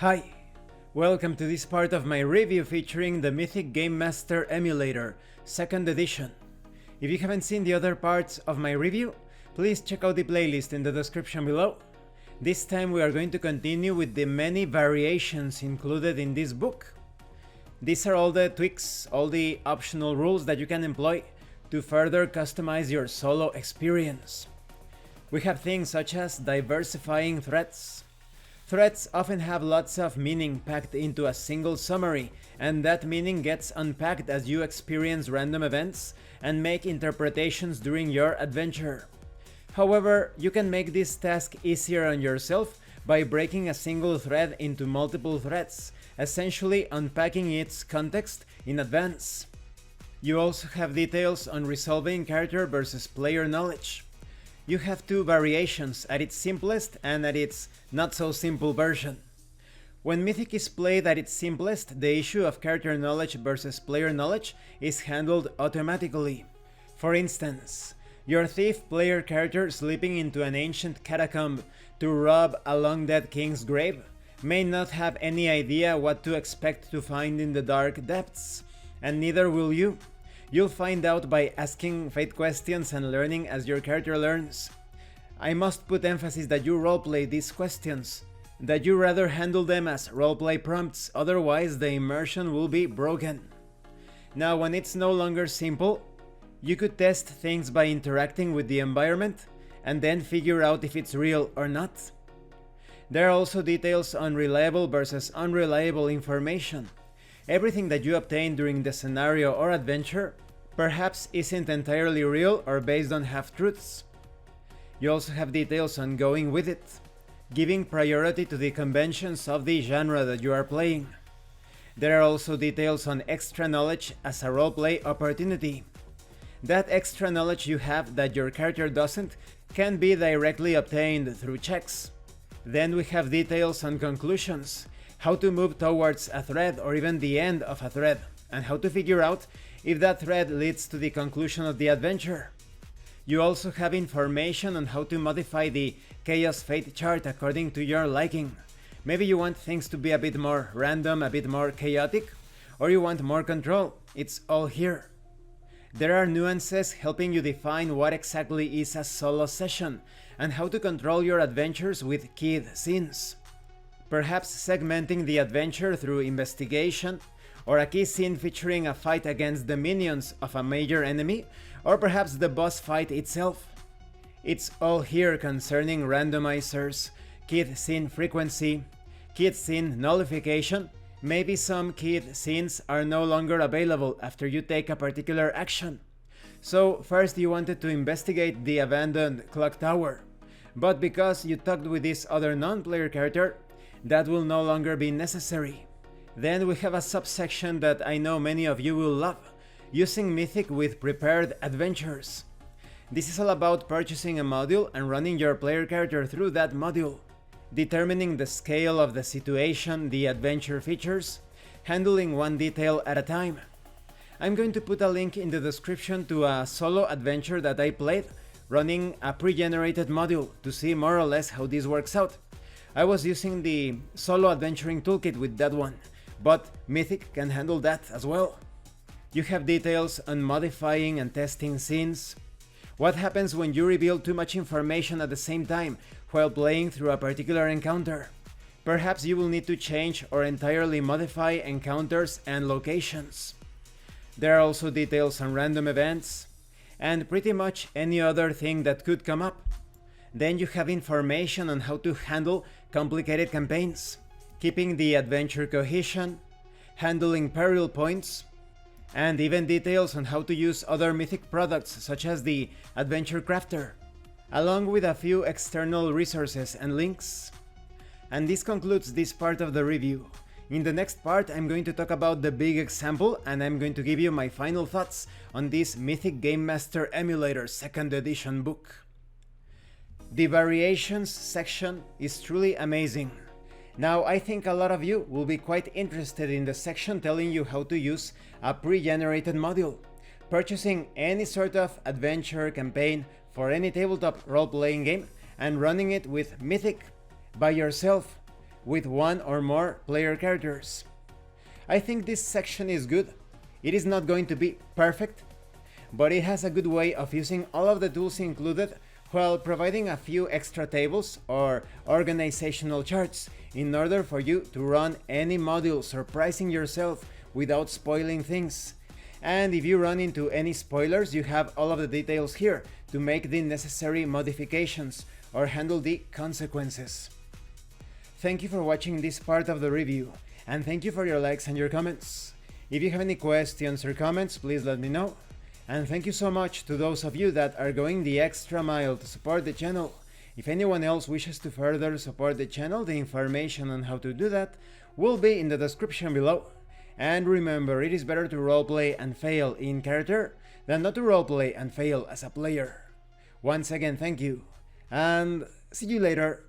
Hi! Welcome to this part of my review featuring the Mythic Game Master Emulator, 2nd edition. If you haven't seen the other parts of my review, please check out the playlist in the description below. This time we are going to continue with the many variations included in this book. These are all the tweaks, all the optional rules that you can employ to further customize your solo experience. We have things such as diversifying threats. Threats often have lots of meaning packed into a single summary, and that meaning gets unpacked as you experience random events and make interpretations during your adventure. However, you can make this task easier on yourself by breaking a single thread into multiple threads, essentially unpacking its context in advance. You also have details on resolving character versus player knowledge. You have two variations, at its simplest and at its not so simple version. When Mythic is played at its simplest, the issue of character knowledge versus player knowledge is handled automatically. For instance, your thief player character slipping into an ancient catacomb to rob a long-dead king's grave may not have any idea what to expect to find in the dark depths, and neither will you. You'll find out by asking fate questions and learning as your character learns. I must put emphasis that you roleplay these questions, that you rather handle them as roleplay prompts, otherwise the immersion will be broken. Now, when it's no longer simple, you could test things by interacting with the environment and then figure out if it's real or not. There are also details on reliable versus unreliable information. Everything that you obtain during the scenario or adventure perhaps isn't entirely real or based on half-truths. You also have details on going with it, giving priority to the conventions of the genre that you are playing. There are also details on extra knowledge as a roleplay opportunity. That extra knowledge you have that your character doesn't can be directly obtained through checks. Then we have details on conclusions, how to move towards a thread or even the end of a thread, and how to figure out if that thread leads to the conclusion of the adventure. You also have information on how to modify the Chaos Fate chart according to your liking. Maybe you want things to be a bit more random, a bit more chaotic, or you want more control. It's all here. There are nuances helping you define what exactly is a solo session and how to control your adventures with keyed scenes. Perhaps segmenting the adventure through investigation, or a key scene featuring a fight against the minions of a major enemy, or perhaps the boss fight itself. It's all here concerning randomizers, keyed scene frequency, keyed scene nullification. Maybe some keyed scenes are no longer available after you take a particular action. So first you wanted to investigate the abandoned clock tower, but because you talked with this other non-player character, that will no longer be necessary. Then we have a subsection that I know many of you will love, using Mythic with prepared adventures. This is all about purchasing a module and running your player character through that module, determining the scale of the situation, the adventure features, handling one detail at a time. I'm going to put a link in the description to a solo adventure that I played running a pre-generated module to see more or less how this works out. I was using the solo adventuring toolkit with that one, but Mythic can handle that as well. You have details on modifying and testing scenes. What happens when you reveal too much information at the same time while playing through a particular encounter? Perhaps you will need to change or entirely modify encounters and locations. There are also details on random events, and pretty much any other thing that could come up. Then you have information on how to handle complicated campaigns, keeping the adventure cohesion, handling peril points, and even details on how to use other Mythic products such as the Adventure Crafter, along with a few external resources and links. And this concludes this part of the review. In the next part I'm going to talk about the big example, and I'm going to give you my final thoughts on this Mythic Game Master Emulator 2nd edition book. The variations section is truly amazing. Now, I think a lot of you will be quite interested in the section telling you how to use a pre-generated module. Purchasing any sort of adventure campaign for any tabletop role-playing game and running it with Mythic by yourself with one or more player characters. I think this section is good. It is not going to be perfect, but it has a good way of using all of the tools included while providing a few extra tables or organizational charts in order for you to run any module surprising yourself without spoiling things. And if you run into any spoilers, you have all of the details here to make the necessary modifications or handle the consequences. Thank you for watching this part of the review, and thank you for your likes and your comments. If you have any questions or comments, please let me know. And thank you so much to those of you that are going the extra mile to support the channel. If anyone else wishes to further support the channel, the information on how to do that will be in the description below. And remember, it is better to roleplay and fail in character than not to roleplay and fail as a player. Once again, thank you, and see you later.